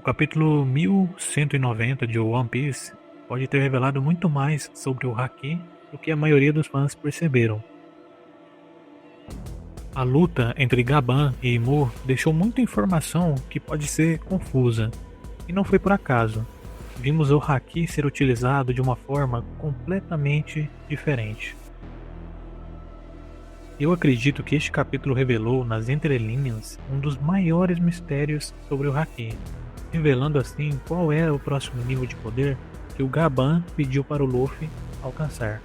capítulo 1190 de One Piece pode ter revelado muito mais sobre o Haki do que a maioria dos fãs perceberam. A luta entre Gaban e Imu deixou muita informação que pode ser confusa, e não foi por acaso. Vimos o Haki ser utilizado de uma forma completamente diferente. Eu acredito que este capítulo revelou nas entrelinhas um dos maiores mistérios sobre o Haki, revelando assim qual era o próximo nível de poder que o Gaban pediu para o Luffy alcançar.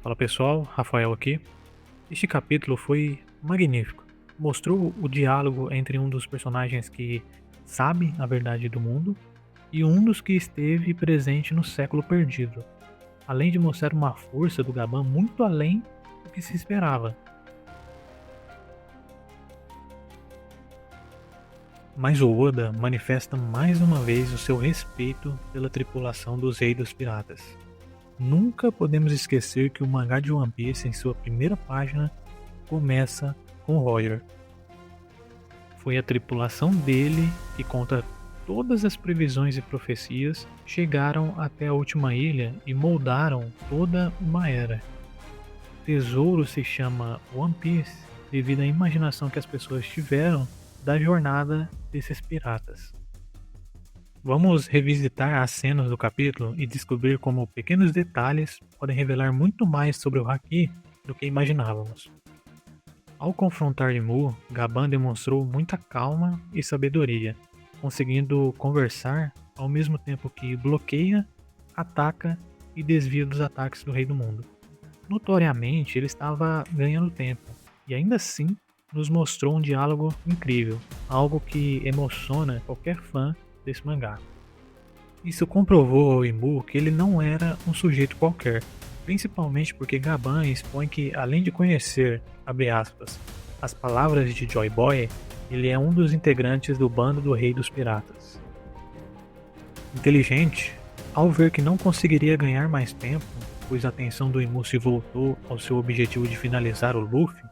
Fala pessoal, Rafael aqui. Este capítulo foi magnífico. Mostrou o diálogo entre um dos personagens que sabe a verdade do mundo e um dos que esteve presente no século perdido, além de mostrar uma força do Gaban muito além do que se esperava. Mas o Oda manifesta mais uma vez o seu respeito pela tripulação dos Reis dos Piratas. Nunca podemos esquecer que o mangá de One Piece, em sua primeira página, começa com Roger. Foi a tripulação dele que conta todas as previsões e profecias, chegaram até a última ilha e moldaram toda uma era. O tesouro se chama One Piece devido à imaginação que as pessoas tiveram da jornada desses piratas. Vamos revisitar as cenas do capítulo e descobrir como pequenos detalhes podem revelar muito mais sobre o Haki do que imaginávamos. Ao confrontar Imu, Gaban demonstrou muita calma e sabedoria, conseguindo conversar ao mesmo tempo que bloqueia, ataca e desvia dos ataques do Rei do Mundo. Notoriamente, ele estava ganhando tempo, e ainda assim nos mostrou um diálogo incrível, algo que emociona qualquer fã desse mangá. Isso comprovou ao Imu que ele não era um sujeito qualquer, principalmente porque Gaban expõe que, além de conhecer, abre aspas, as palavras de Joy Boy, ele é um dos integrantes do bando do Rei dos Piratas. Inteligente, ao ver que não conseguiria ganhar mais tempo, pois a atenção do Imu se voltou ao seu objetivo de finalizar o Luffy,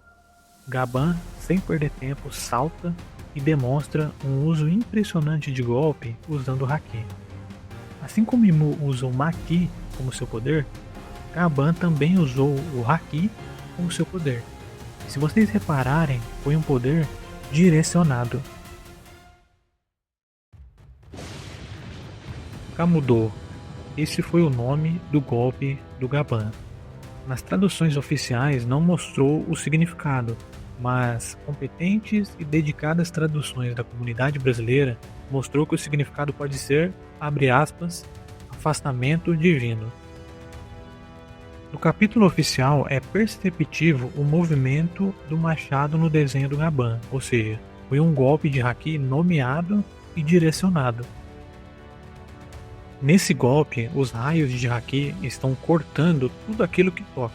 Gaban, sem perder tempo, salta e demonstra um uso impressionante de golpe usando o Haki. Assim como Imu usa o Maki como seu poder, Gaban também usou o Haki como seu poder. Se vocês repararem, foi um poder direcionado. Kamudou. Esse foi o nome do golpe do Gaban. Nas traduções oficiais não mostrou o significado, mas competentes e dedicadas traduções da comunidade brasileira mostrou que o significado pode ser, abre aspas, afastamento divino. No capítulo oficial é perceptível o movimento do machado no desenho do Gaban, ou seja, foi um golpe de Haki nomeado e direcionado. Nesse golpe, os raios de Haki estão cortando tudo aquilo que toca.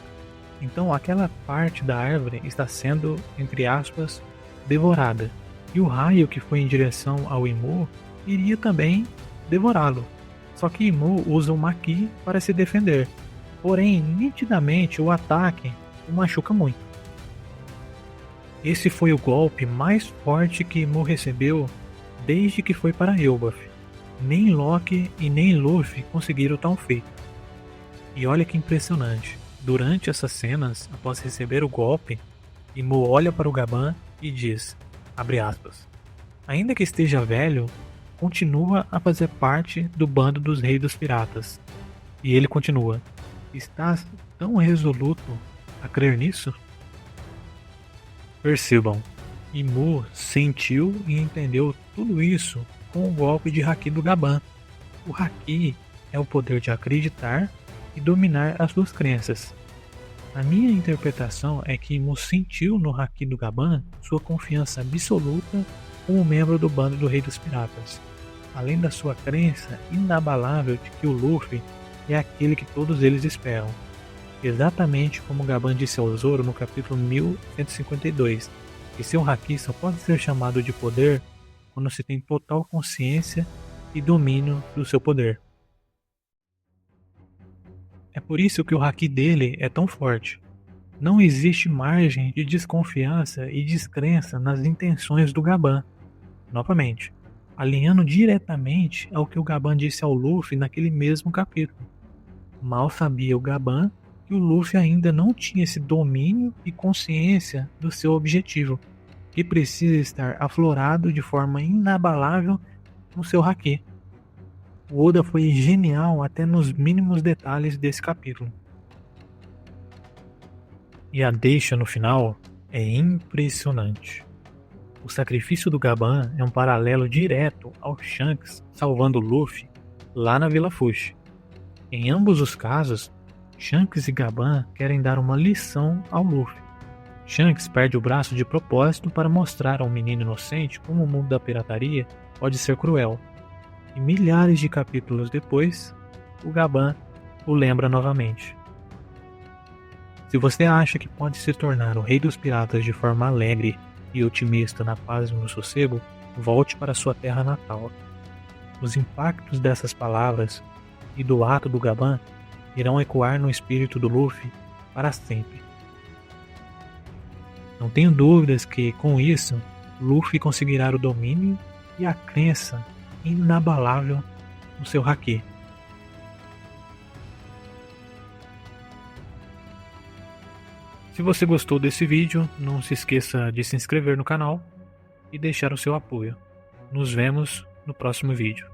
Então aquela parte da árvore está sendo, entre aspas, devorada. E o raio que foi em direção ao Imu iria também devorá-lo. Só que Imu usa o Maki para se defender. Porém, nitidamente o ataque o machuca muito. Esse foi o golpe mais forte que Imu recebeu desde que foi para Elbaf. Nem Loki e nem Luffy conseguiram tal feito. E olha que impressionante. Durante essas cenas, após receber o golpe, Imu olha para o Gaban e diz, abre aspas, ainda que esteja velho, continua a fazer parte do bando dos Reis dos Piratas. E ele continua, estás tão resoluto a crer nisso? Percebam, Imu sentiu e entendeu tudo isso com o golpe de Haki do Gaban. O Haki é o poder de acreditar e dominar as suas crenças. A minha interpretação é que Imu sentiu no Haki do Gaban sua confiança absoluta como membro do bando do Rei dos Piratas, além da sua crença inabalável de que o Luffy é aquele que todos eles esperam. Exatamente como Gaban disse ao Zoro no capítulo 1152, que seu Haki só pode ser chamado de poder quando se tem total consciência e domínio do seu poder. É por isso que o Haki dele é tão forte. Não existe margem de desconfiança e descrença nas intenções do Gaban. Novamente, alinhando diretamente ao que o Gaban disse ao Luffy naquele mesmo capítulo. Mal sabia o Gaban que o Luffy ainda não tinha esse domínio e consciência do seu objetivo, que precisa estar aflorado de forma inabalável no seu haki. O Oda foi genial até nos mínimos detalhes desse capítulo. E a deixa no final é impressionante. O sacrifício do Gaban é um paralelo direto ao Shanks salvando Luffy lá na Vila Fushi. Em ambos os casos, Shanks e Gaban querem dar uma lição ao Luffy. Shanks perde o braço de propósito para mostrar a um menino inocente como o mundo da pirataria pode ser cruel. E milhares de capítulos depois, o Gaban o lembra novamente. Se você acha que pode se tornar o rei dos piratas de forma alegre e otimista na paz e no sossego, volte para sua terra natal. Os impactos dessas palavras e do ato do Gaban irão ecoar no espírito do Luffy para sempre. Não tenho dúvidas que, com isso, Luffy conseguirá o domínio e a crença inabalável no seu haki. Se você gostou desse vídeo, não se esqueça de se inscrever no canal e deixar o seu apoio. Nos vemos no próximo vídeo.